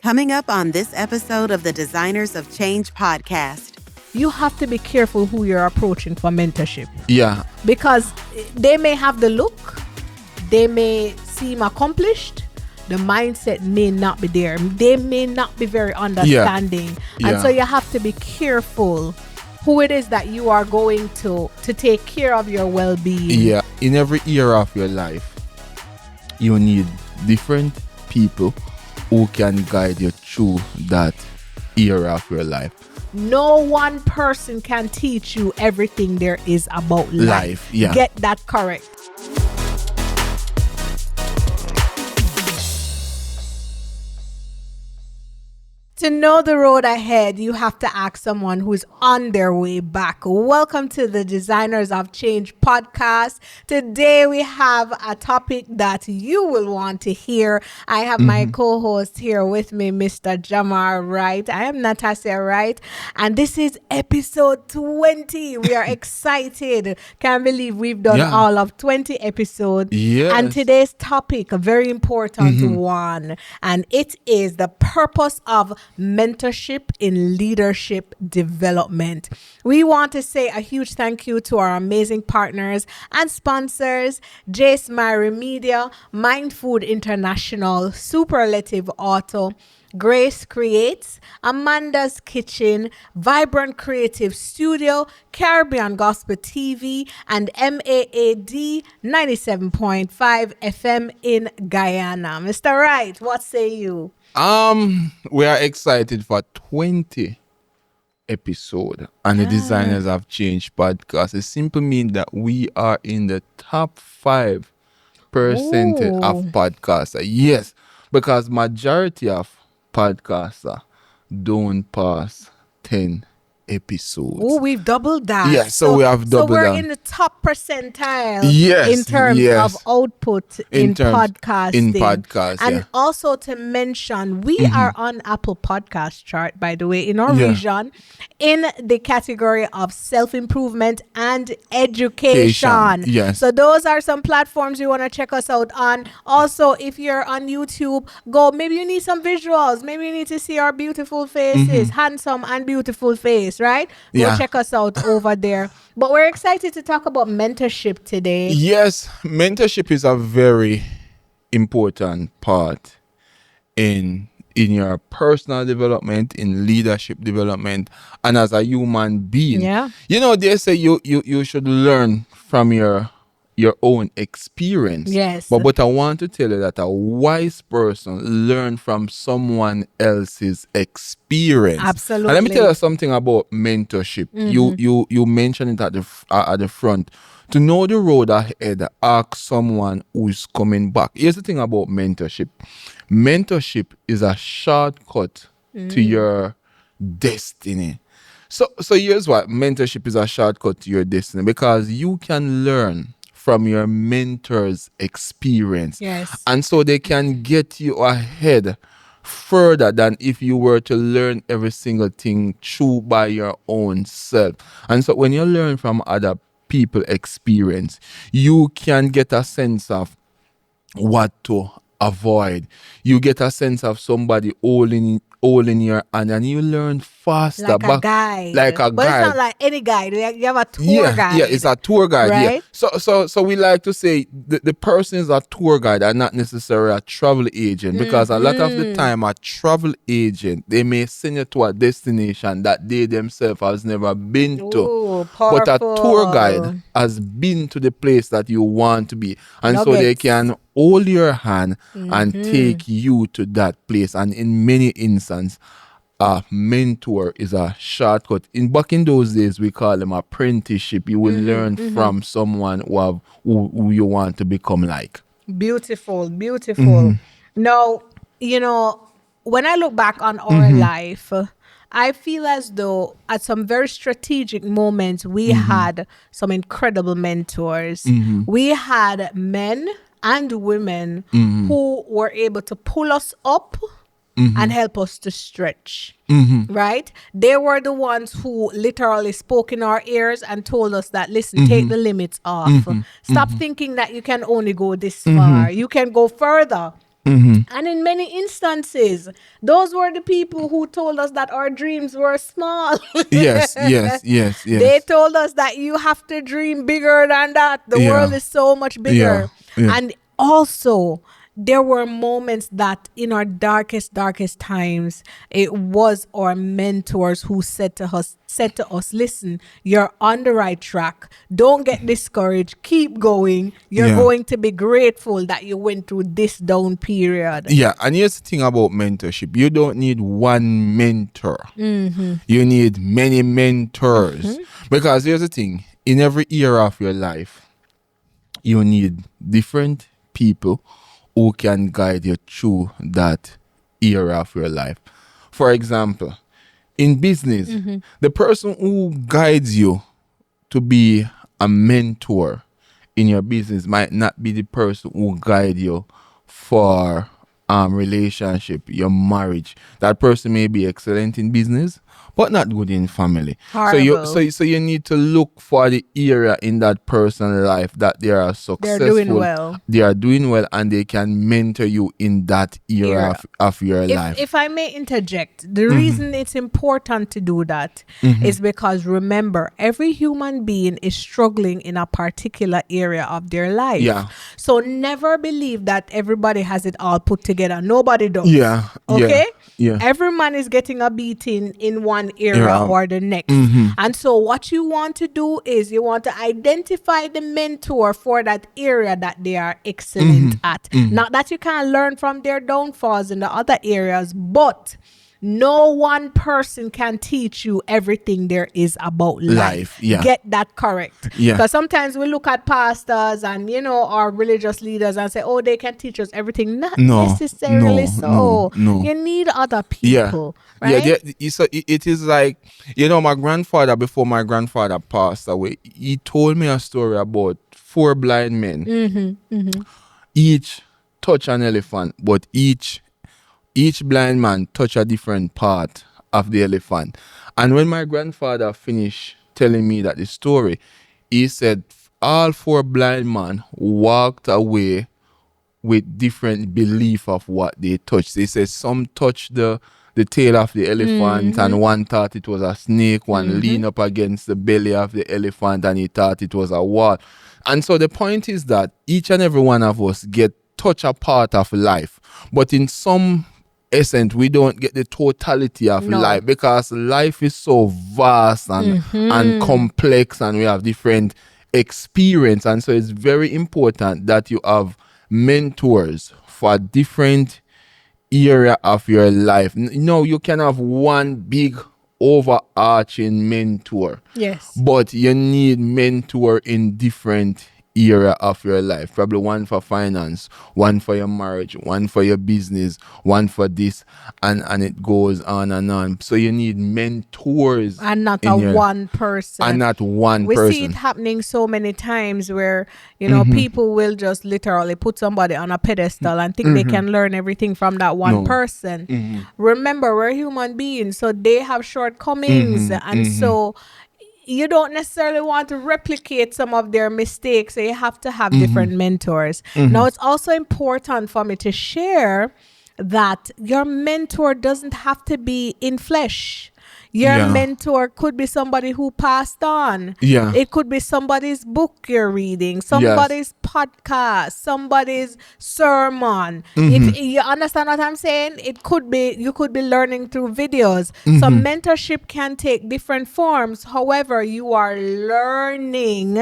Coming up on this episode of the Designers of Change podcast. You have to be careful who you're approaching for mentorship. Yeah. Because they may have the look, they may seem accomplished, the mindset may not be there. They may not be very understanding. And so you have to be careful who it is that you are going to take care of your well-being. Yeah. In every era of your life, you need different people who can guide you through that era of your life. No one person can teach you everything there is about life. Yeah. Get that correct. To know the road ahead, you have to ask someone who's on their way back. Welcome to the Designers of Change podcast. Today we have a topic that you will want to hear. I have my co-host here with me, Mr. Jamar Wright. I am Natasha Wright, and this is episode 20. We are excited. Can't believe we've done all of 20 episodes. Yes. And today's topic, a very important one, and it is the purpose of mentorship in leadership development. We want to say a huge thank you to our amazing partners and sponsors, Jace Marie Media, Mind Food International, Superlative Auto, Grace Creates, Amanda's Kitchen, Vibrant Creative Studio, Caribbean Gospel TV, and MAAD 97.5 FM in Guyana. Mr. Wright, what say you? We are excited for 20 episode on the Designers of Change podcast. It simply means that we are in the top 5% of podcaster. Yes, because majority of podcaster don't pass 10 episodes. Oh, we've doubled that. Yeah, so we have doubled So we're that. in the top percentile Yes, in terms yes. of output in podcasting. In podcast, and also to mention, we are on Apple Podcast chart, by the way, in our region, in the category of self-improvement and education. Yes. So those are some platforms you want to check us out on. Also, if you're on YouTube, go. Maybe you need some visuals. Maybe you need to see our beautiful faces, handsome and beautiful face, right? Go check us out over there. But we're excited to talk about mentorship today. Yes, mentorship is a very important part in your personal development, in leadership development, and as a human being. Yeah. You know, they say you should learn from your own experience. Yes. But I want to tell you that a wise person learn from someone else's experience. Absolutely. And let me tell you something about mentorship. You mentioned it at the front. To know the road ahead, ask someone who is coming back. Here's the thing about mentorship. Mentorship is a shortcut to your destiny. So here's what mentorship is: a shortcut to your destiny, because you can learn from your mentor's experience. Yes. And so they can get you ahead further than if you were to learn every single thing through by your own self. And so when you learn from other people's experience, you can get a sense of what to avoid. You get a sense of somebody holding your hand, and you learn faster. Like a guide. But it's not like any guide. You have a tour guide. Yeah, it's a tour guide. Right? Yeah. So we like to say the person is a tour guide and not necessarily a travel agent, because a lot of the time a travel agent, they may send you to a destination that they themselves has never been to. Ooh, but a powerful. tour guide has been to the place that you want to be, and so they Nuggets. can hold your hand and take you to that place. And in many instances, a mentor is a shortcut. Back in those days, we call them apprenticeship. You will learn from someone who you want to become like. Beautiful. Now, when I look back on our life, I feel as though at some very strategic moments, we had some incredible mentors. We had men and women who were able to pull us up and help us to stretch, right? They were the ones who literally spoke in our ears and told us that, listen, take the limits off. Stop thinking that you can only go this far. You can go further. And in many instances, those were the people who told us that our dreams were small. Yes, yes, yes, They yes. told us that you have to dream bigger than that. The world Yeah. is so much Yeah. bigger. Yeah. And also, there were moments that in our darkest times, it was our mentors who said to us, listen, you're on the right track. Don't get discouraged. Keep going. You're Yeah. going to be grateful that you went through this down period. Yeah, and here's the thing about mentorship. You don't need one mentor. You need many mentors. Because here's the thing. In every era of your life, you need different people who can guide you through that era of your life. For example, in business, the person who guides you to be a mentor in your business might not be the person who guide you for relationship, your marriage. That person may be excellent in business, but not good in family. Horrible. So you need to look for the area in that person's life that they are successful. doing well. They are doing well, and they can mentor you in that era of your life. If I may interject, the reason it's important to do that is because remember, every human being is struggling in a particular area of their life. Yeah. So never believe that everybody has it all put together. Nobody does. Yeah. Okay? Yeah. Every man is getting a beating in one area Yeah. or the next. And so what you want to do is you want to identify the mentor for that area that they are excellent at. Not that you can't learn from their downfalls in the other areas, but no one person can teach you everything there is about life. Yeah. Get that correct. Yeah. Because sometimes we look at pastors and, our religious leaders and say, oh, they can teach us everything. Not necessarily so. No. You need other Yeah. people. Right? Yeah. So it is like, my grandfather, before my grandfather passed away, he told me a story about 4 blind men. Each touch an elephant, but each blind man touch a different part of the elephant. And when my grandfather finished telling me that the story, he said all 4 blind men walked away with different belief of what they touched. They said some touched the tail of the elephant, and one thought it was a snake, one leaned up against the belly of the elephant and he thought it was a wall. And so the point is that each and every one of us get touch a part of life, but in some essence we don't get the totality of life, because life is so vast and complex, and we have different experience. And so it's very important that you have mentors for different area of your life. You can have one big overarching mentor, Yes. but you need mentor in different area of your life. Probably one for finance, one for your marriage, one for your business, one for this, and it goes on and on. So you need mentors, And not one person. and not one We person. see it happening so many times where, people will just literally put somebody on a pedestal and think they can learn everything from that one person. Remember, we're human beings, so they have shortcomings. And so you don't necessarily want to replicate some of their mistakes. So you have to have different mentors. Now, it's also important for me to share that your mentor doesn't have to be in flesh. Your mentor could be somebody who passed on. Yeah. It could be somebody's book you're reading, somebody's podcast, somebody's sermon. You understand what I'm saying? It could be, you could be learning through videos. So mentorship can take different forms. However, you are learning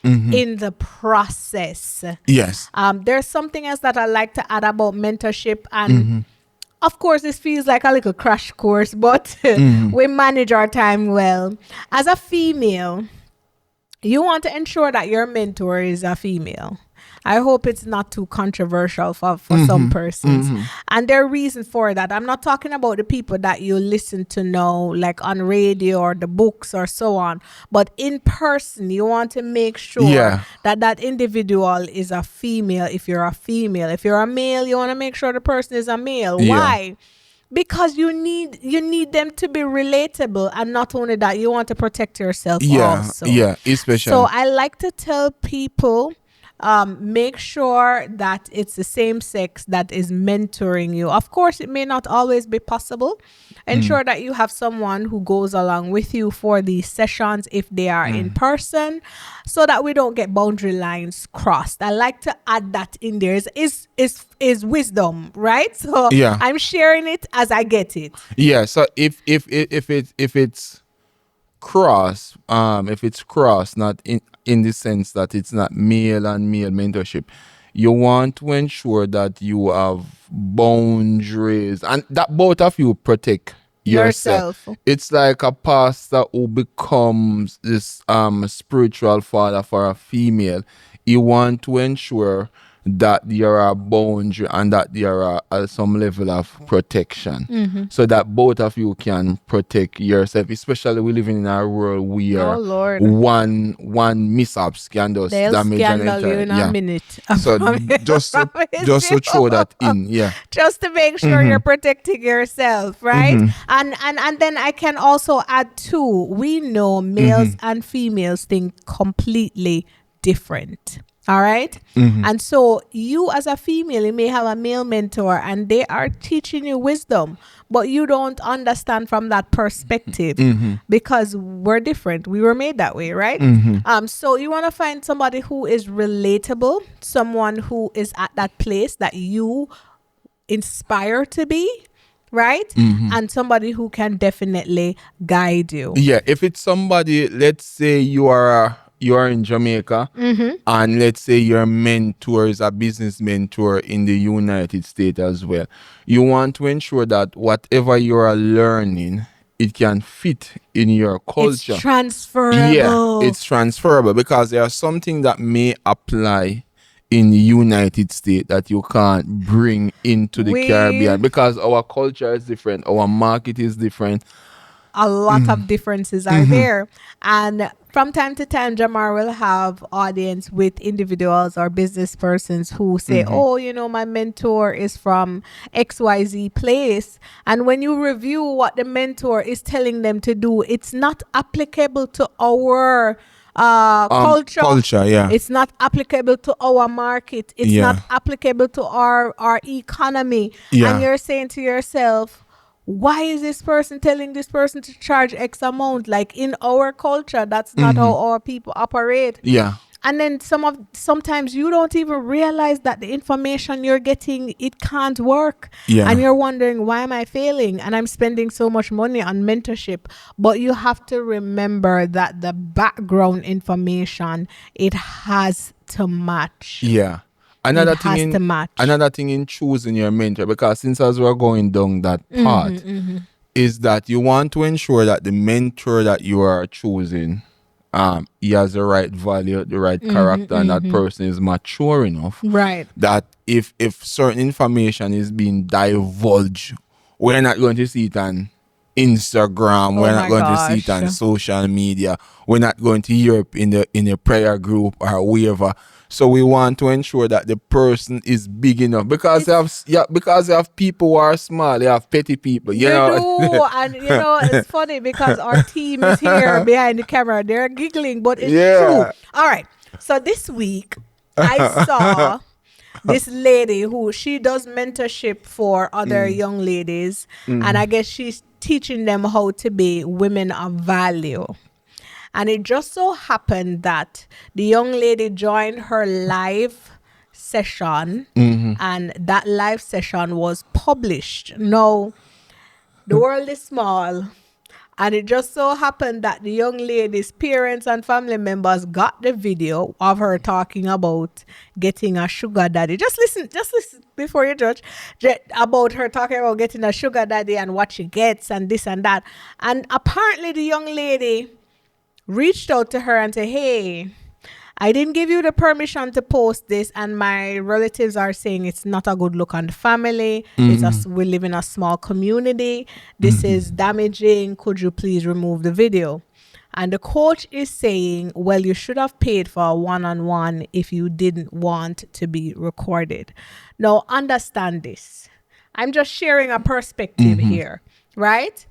in the process. Yes. There's something else that I like to add about mentorship, and of course, this feels like a little crash course, but we manage our time well. As a female, you want to ensure that your mentor is a female. I hope it's not too controversial for some persons. And there are reasons for that. I'm not talking about the people that you listen to now, like on radio or the books or so on. But in person, you want to make sure that individual is a female if you're a female. If you're a male, you want to make sure the person is a male. Why? Because you need them to be relatable, and not only that, you want to protect yourself also. Yeah, especially. So I like to tell people, make sure that it's the same sex that is mentoring you. Of course, it may not always be possible. Ensure that you have someone who goes along with you for these sessions if they are in person, so that we don't get boundary lines crossed. I like to add that in there. Is wisdom, right? So Yeah. I'm sharing it as I get it. Yeah. So if it's cross, if it's cross, not in the sense that it's not male and male mentorship, you want to ensure that you have boundaries and that both of you protect yourself. It's like a pastor who becomes this spiritual father for a female. You want to ensure that there are boundary and that there are some level of protection, so that both of you can protect yourself. Especially we living in a world where one mishaps can just They'll damage an scandal you entire in a minute. So just to throw that in, just to make sure you're protecting yourself, right? And then I can also add too, we know males and females think completely different. All right. And so you as a female, you may have a male mentor and they are teaching you wisdom, but you don't understand from that perspective because we're different. We were made that way, right? So you want to find somebody who is relatable, someone who is at that place that you inspire to be, right? And somebody who can definitely guide you. Yeah, if it's somebody, let's say you are in Jamaica, and let's say your mentor is a business mentor in the United States as well. You want to ensure that whatever you are learning, it can fit in your culture. It's transferable. Yeah, it's transferable because there are something that may apply in the United States that you can't bring into the Caribbean because our culture is different, our market is different. A lot of differences are there. And from time to time, Jamar will have audience with individuals or business persons who say, oh, you know, my mentor is from XYZ place. And when you review what the mentor is telling them to do, it's not applicable to our culture. Yeah. It's not applicable to our market. It's not applicable to our economy. Yeah. And you're saying to yourself, why is this person telling this person to charge X amount? Like in our culture, that's not how our people operate. Yeah. And then sometimes you don't even realize that the information you're getting, it can't work. Yeah. And you're wondering, why am I failing? And I'm spending so much money on mentorship. But you have to remember that the background information, it has to match. Yeah. Another thing in choosing your mentor, because since as we're going down that path, is that you want to ensure that the mentor that you are choosing, he has the right value, the right character, and that person is mature enough. Right. That if certain information is being divulged, we're not going to see it on Instagram, we're not going to see it on social media, we're not going to hear it in a prayer group or wherever. So we want to ensure that the person is big enough because they have people who are small, they have petty people. You know? And you know, it's funny because our team is here behind the camera. They're giggling, but it's true. All right. So this week I saw this lady who she does mentorship for other young ladies, and I guess she's teaching them how to be women of value. And it just so happened that the young lady joined her live session, and that live session was published. Now, the world is small, and it just so happened that the young lady's parents and family members got the video of her talking about getting a sugar daddy. Just listen before you judge, about her talking about getting a sugar daddy and what she gets and this and that. And apparently the young lady reached out to her and said, hey, I didn't give you the permission to post this, and my relatives are saying it's not a good look on the family. We live in a small community. This is damaging. Could you please remove the video? And the coach is saying, well, you should have paid for a one-on-one if you didn't want to be recorded. Now, understand this. I'm just sharing a perspective here, right?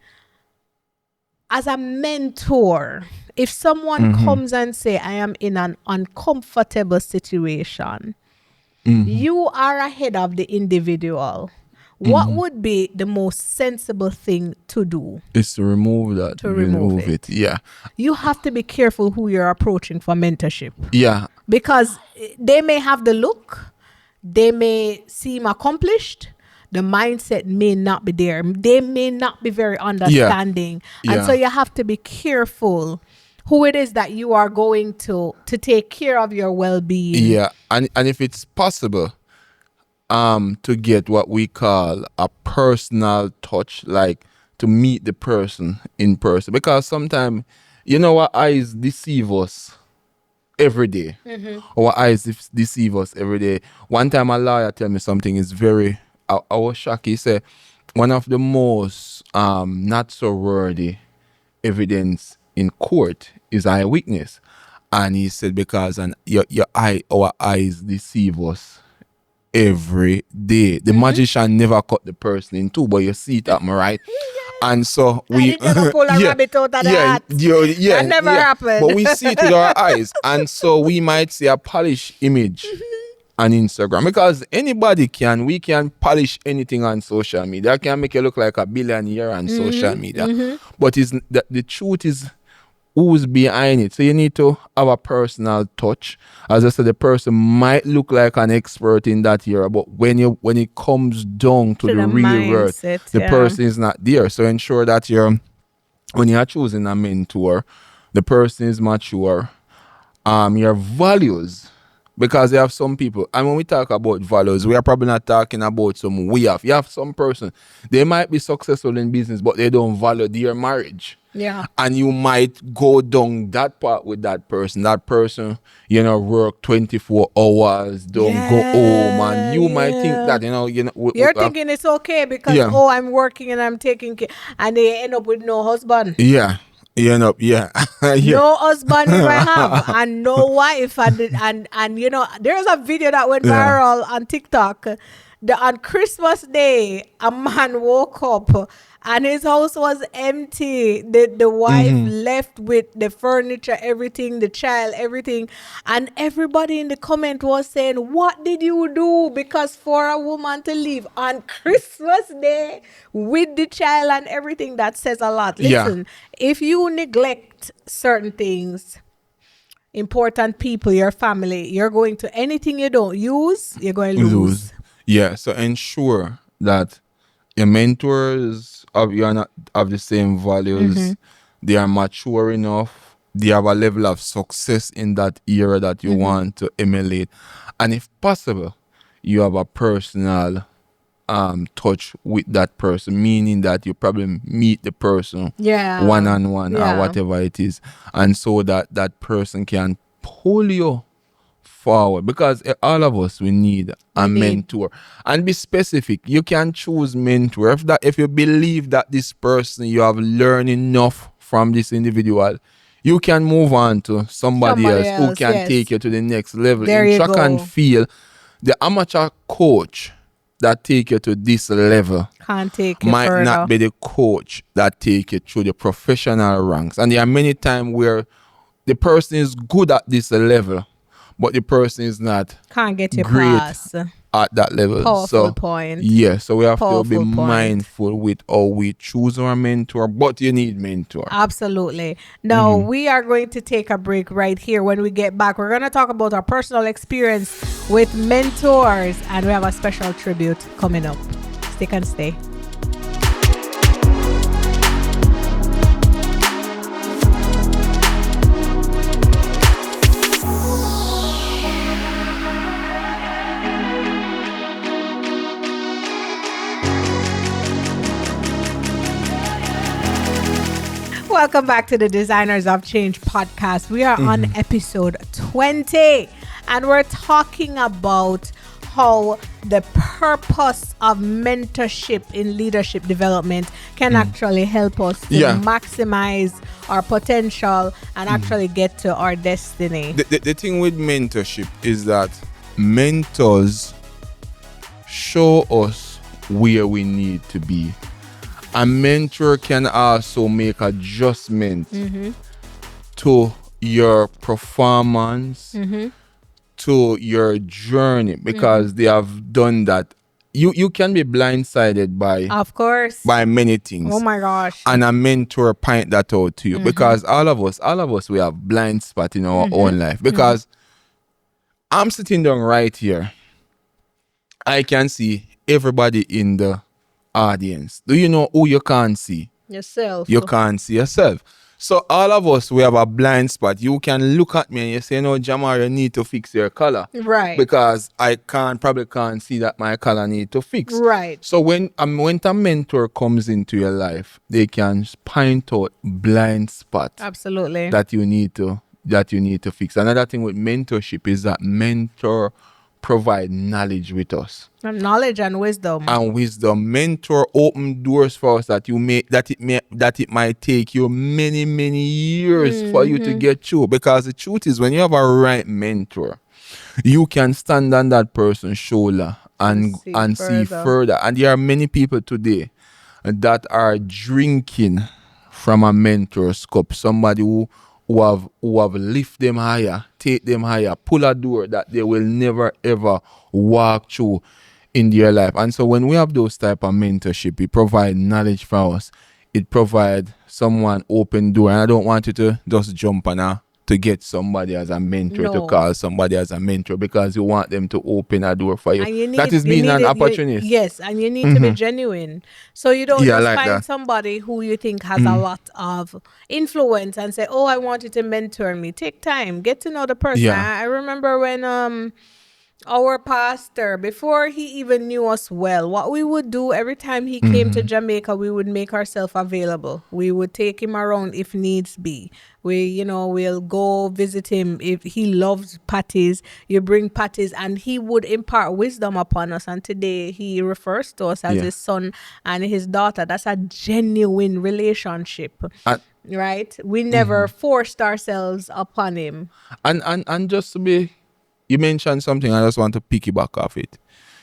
as a mentor, if someone comes and say, I am in an uncomfortable situation, you are ahead of the individual. What would be the most sensible thing to do? Is to remove that. To remove it. Yeah. You have to be careful who you're approaching for mentorship. Yeah. Because they may have the look, they may seem accomplished, the mindset may not be there. They may not be very understanding. Yeah. And so you have to be careful who it is that you are going to take care of your well-being. Yeah. And if it's possible, to get what we call a personal touch, like to meet the person in person. Because sometimes, our eyes deceive us every day. Our eyes deceive us every day. One time a lawyer tell me something is I was shocked. He said, one of the most not so worthy evidence in court is eyewitness. And he said, because our eyes deceive us every day. The magician never cut the person in two, but you see it happen, right? And so we never pull a rabbit out of the hat. That never happened. But we see it with our eyes. And so we might see a polished image on Instagram. Because we can polish anything on social media. I can make you look like a billionaire on social media. But the truth is who's behind it. So you need to have a personal touch. As I said, the person might look like an expert in that area, but when it comes down to the real world, the person is not there. So ensure that when you're choosing a mentor, the person is mature. Your values, because you have some people, and when we talk about values, we are probably not talking about some you have some person, they might be successful in business, but they don't value their marriage. Yeah. And you might go down that part with that person. That person, work 24 hours, don't go home. And you might think that, you're thinking it's okay because, I'm working and I'm taking care. And they end up with no husband. Yeah. You end up, yeah. No husband if I have. And no wife. And there's a video that went viral on TikTok. On Christmas Day, a man woke up and his house was empty. The wife left with the furniture, everything, the child, everything. And everybody in the comment was saying, what did you do? Because for a woman to leave on Christmas Day with the child and everything, that says a lot. Listen, if you neglect certain things, important people, your family, you're going to anything you don't use, you're going to lose. Yeah, so ensure that your mentors of the same values, they are mature enough, they have a level of success in that area that you want to emulate. And if possible, you have a personal touch with that person, meaning that you probably meet the person one-on-one or whatever it is. And so that person can pull you forward, because all of us, we need a mentor. And be specific. You can choose mentor if you believe that this person, you have learned enough from this individual, you can move on to somebody else who can take you to the next level. There you go. And feel the amateur coach that take you to this level can't take you might further. not be the coach that take you through the professional ranks. And there are many times where the person is good at this level, but the person is not can't get you great past at that level. Powerful point. Yeah, so we have Powerful to be mindful with how we choose our mentor, but you need mentor. Absolutely. Now, we are going to take a break right here. When we get back, we're going to talk about our personal experience with mentors, and we have a special tribute coming up. Stick and stay. Welcome back to the Designers of Change podcast. We are on episode 20, and we're talking about how the purpose of mentorship in leadership development can actually help us to maximize our potential and actually get to our destiny. The thing with mentorship is that mentors show us where we need to be. A mentor can also make adjustment to your performance, to your journey, because they have done that. You can be blindsided Of course. by many things. Oh my gosh. And a mentor point that out to you, because all of us, we have blind spot in our own life. Because I'm sitting down right here, I can see everybody in the audience. Do you know who you can't see? Yourself. You can't see yourself. So all of us, we have a blind spot. You can look at me and you say, no, Jamar, you need to fix your color. Right. Because I probably can't see that my color need to fix. Right. So when a mentor comes into your life, they can point out blind spot Absolutely. that you need to fix. Another thing with mentorship is that mentor provide knowledge with us. Knowledge and wisdom. Mentor open doors for us that it might take you many years for you to get through. Because the truth is, when you have a right mentor, you can stand on that person's shoulder and see further. And there are many people today that are drinking from a mentor's cup. Somebody who have lift them higher, take them higher, pull a door that they will never ever walk through in their life. And so when we have those type of mentorship, it provide knowledge for us. It provide someone open door. And I don't want you to just jump on to get somebody as a mentor, to call somebody as a mentor, because you want them to open a door for you. That is being an opportunist. Yes, and you need to be genuine. So you don't just find somebody who you think has a lot of influence and say, oh, I want you to mentor me. Take time, get to know the person. Yeah. I remember when our pastor, before he even knew us well, what we would do every time he came to Jamaica, we would make ourselves available. We would take him around if needs be. We'll go visit him. If he loves patties, you bring patties, and he would impart wisdom upon us. And today he refers to us as his son and his daughter. That's a genuine relationship. Right? We never forced ourselves upon him. And just to be, you mentioned something, I just want to piggyback off it.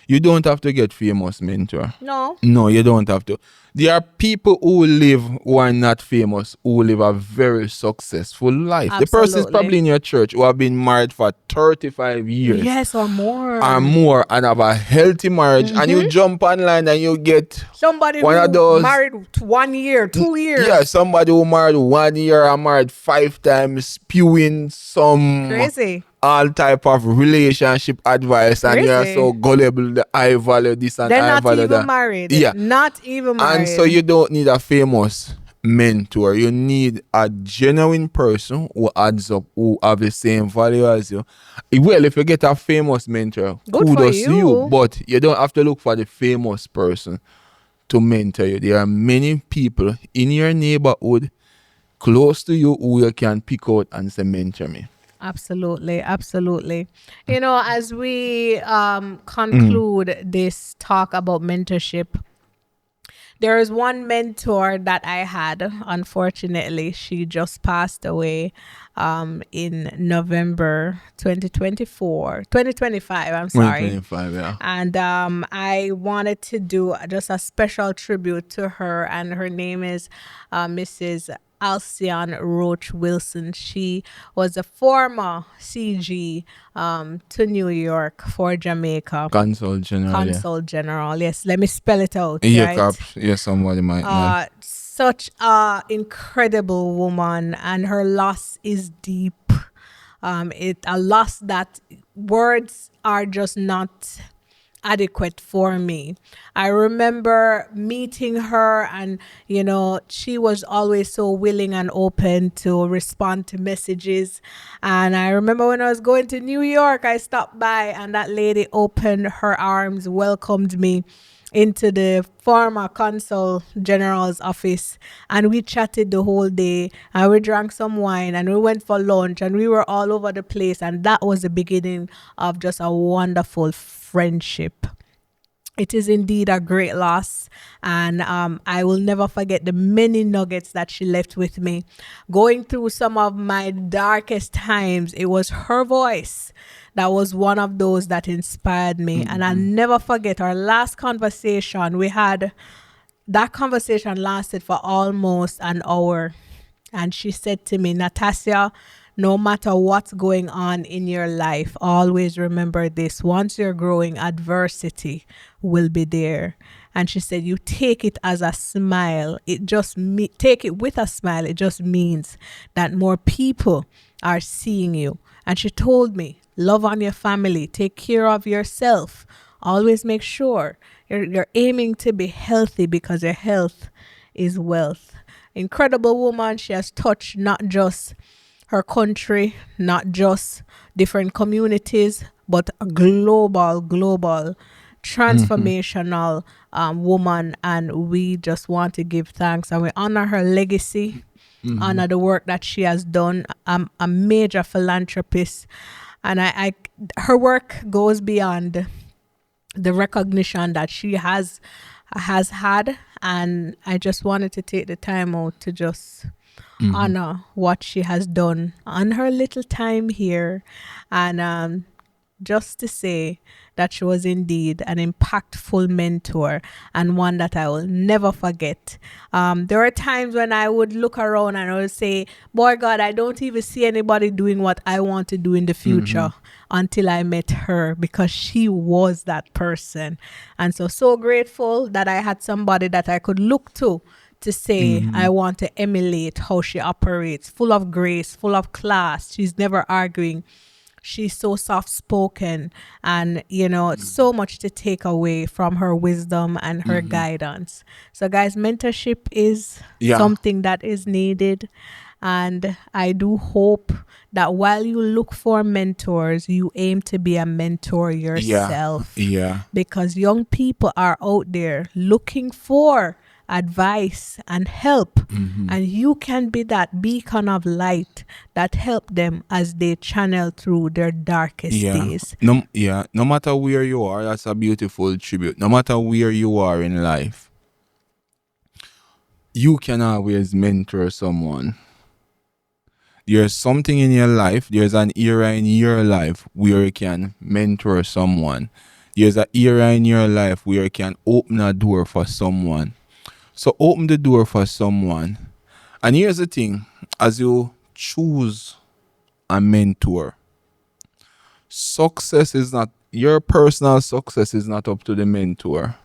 You don't have to get famous, mentor. No, you don't have to. There are people who are not famous, who live a very successful life. Absolutely. The person is probably in your church who have been married for 35 years. Yes, or more. And have a healthy marriage. And you jump online and you get somebody one who of those married 1 year, 2 years. Yeah, somebody who married 1 year and married 5 times, spewing some crazy all type of relationship advice, and you're so gullible, the I value this and they're I value that. They're not even married. Yeah. Not even married. And so you don't need a famous mentor. You need a genuine person who adds up, who have the same value as you. Well, if you get a famous mentor, kudos to you. But you don't have to look for the famous person to mentor you. There are many people in your neighborhood close to you who you can pick out and say, mentor me. Absolutely. As we conclude this talk about mentorship, there is one mentor that I had. Unfortunately, she just passed away in November 2025, I'm sorry. 2025, yeah. And I wanted to do just a special tribute to her, and her name is Mrs. Alsion Roach Wilson. She was a former CG to New York for Jamaica. Consul General. Yes, let me spell it out. Yeah, yes, somebody might know. Such a incredible woman, and her loss is deep. A loss that words are just not adequate for me. I remember meeting her, and she was always so willing and open to respond to messages. And I remember when I was going to New York, I stopped by, and that lady opened her arms, welcomed me into the former Consul General's office, and we chatted the whole day, and we drank some wine, and we went for lunch, and we were all over the place. And that was the beginning of just a wonderful friendship. It is indeed a great loss, and I will never forget the many nuggets that she left with me. Going through some of my darkest times, it was her voice that was one of those that inspired me. And I'll never forget our last conversation. We had that conversation lasted for almost an hour. And she said to me, Natasha, no matter what's going on in your life, always remember this. Once you're growing, adversity will be there. And she said, you take it as a smile. It just take it with a smile. It just means that more people are seeing you. And she told me, love on your family, take care of yourself. Always make sure you're aiming to be healthy, because your health is wealth. Incredible woman. She has touched not just her country, not just different communities, but a global transformational woman. And we just want to give thanks, and we honor her legacy, honor the work that she has done. A major philanthropist, and I her work goes beyond the recognition that she has had, and I just wanted to take the time out to just honor what she has done on her little time here, and just to say that she was indeed an impactful mentor, and one that I will never forget. There are times when I would look around and I would say, boy, God, I don't even see anybody doing what I want to do in the future, until I met her, because she was that person. And so grateful that I had somebody that I could look to say, I want to emulate how she operates, full of grace, full of class. She's never arguing. She's so soft-spoken, and, so much to take away from her wisdom and her guidance. So, guys, mentorship is something that is needed. And I do hope that while you look for mentors, you aim to be a mentor yourself. Yeah. Because young people are out there looking for advice and help, and you can be that beacon of light that help them as they channel through their darkest days. No matter where you are, that's a beautiful tribute. No matter where you are in life, you can always mentor someone. There's something in your life, there's an era in your life where you can mentor someone. There's an era in your life where you can open a door for someone. So open the door for someone. And here's the thing, as you choose a mentor, your personal success is not up to the mentor.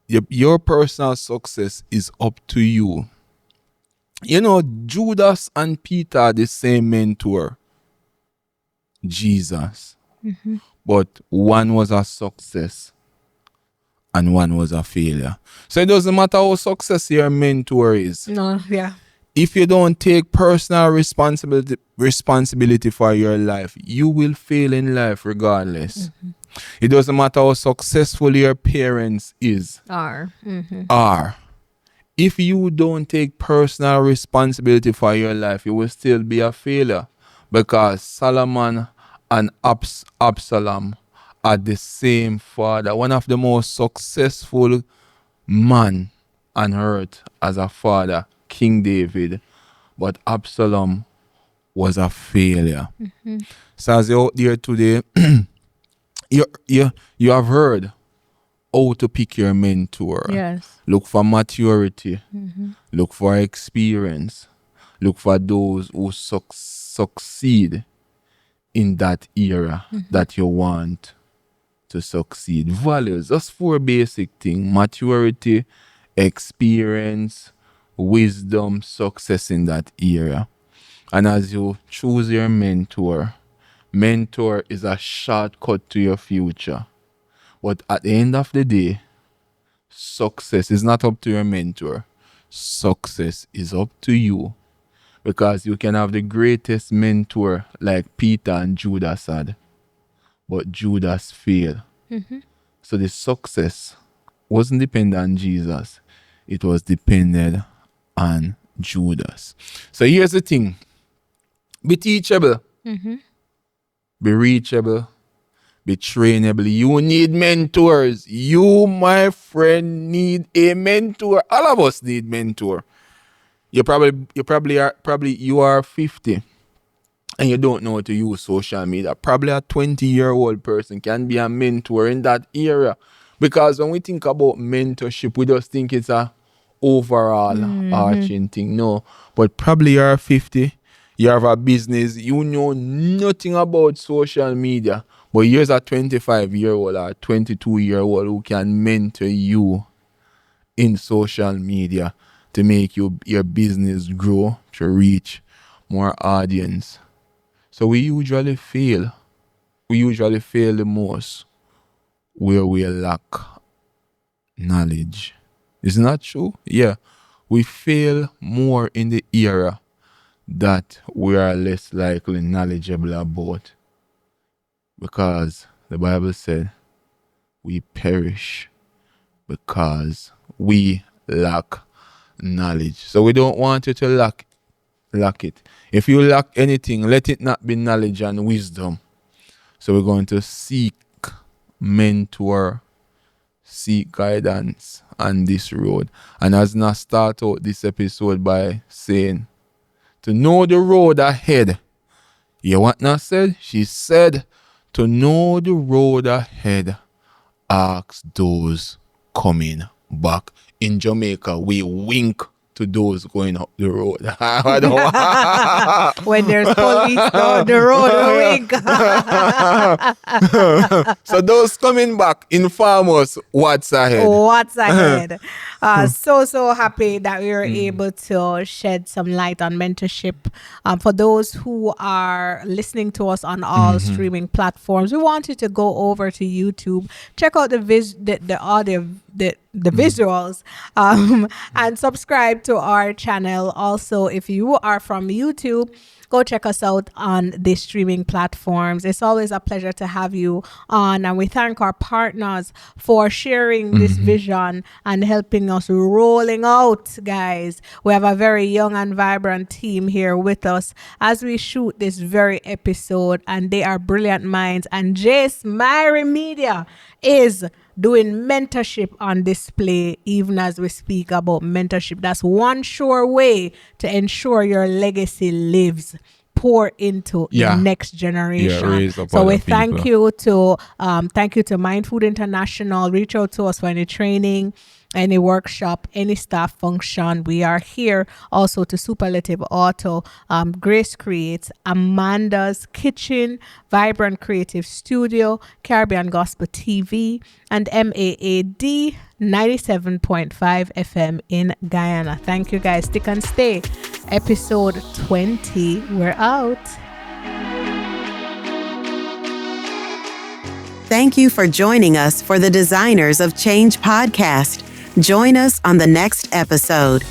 Your personal success is up to you. Judas and Peter are the same mentor, Jesus. But one was a success and one was a failure. So it doesn't matter how successful your mentor is. No, yeah. If you don't take personal responsibility for your life, you will fail in life regardless. It doesn't matter how successful your parents are. If you don't take personal responsibility for your life, you will still be a failure, because Solomon and Absalom are the same father. One of the most successful man on earth as a father, King David, but Absalom was a failure. So as you're out there today, you have heard how to pick your mentor. Yes. Look for maturity. Look for experience. Look for those who succeed in that era that you want to succeed. Values, just 4 basic things: maturity, experience, wisdom, success in that era. And as you choose your mentor is a shortcut to your future. But at the end of the day, success is not up to your mentor. Success is up to you. Because you can have the greatest mentor like Peter and Judas had, but Judas failed. So the success wasn't dependent on Jesus. It was dependent on Judas. So here's the thing. Be teachable. Be reachable. Be trainable. You need mentors. You, my friend, need a mentor. All of us need mentor. You are 50 and you don't know how to use social media. Probably a 20-year-old person can be a mentor in that area. Because when we think about mentorship, we just think it's a overall arching thing. No. But probably you're 50, you have a business, you know nothing about social media, but here's a 25-year-old or 22-year-old who can mentor you in social media to make your business grow, to reach more audience. So we usually fail the most where we lack knowledge. Isn't that true? Yeah. We fail more in the area that we are less likely knowledgeable about. Because the Bible said we perish because we lack knowledge. So we don't want you to lack it. If you lack anything, let it not be knowledge and wisdom. So we're going to seek mentor, seek guidance on this road. And as I start out this episode by saying, to know the road ahead. You what Nas said? She said, to know the road ahead, ask those coming back. In Jamaica, we wink to those going up the road. When there's police down the road, wink. So those coming back, inform us what's ahead. What's ahead? So happy that we were able to shed some light on mentorship. For those who are listening to us on all streaming platforms, we want you to go over to YouTube, check out the audio, the visuals, and subscribe to our channel. Also, if you are from YouTube, go check us out on the streaming platforms. It's always a pleasure to have you on, and we thank our partners for sharing this vision and helping us rolling out, guys. We have a very young and vibrant team here with us as we shoot this very episode, and they are brilliant minds. And Jace Marie Media is doing mentorship on display even as we speak about mentorship. That's one sure way to ensure your legacy lives. Pour into the next generation. So we thank you to Mind Food International. Reach out to us for any training, any workshop, any staff function. We are here. Also to Superlative Auto, Grace Creates, Amanda's Kitchen, Vibrant Creative Studio, Caribbean Gospel TV, and MAAD 97.5 FM in Guyana. Thank you, guys. Stick and stay. Episode 20. We're out. Thank you for joining us for the Designers of Change podcast. Join us on the next episode.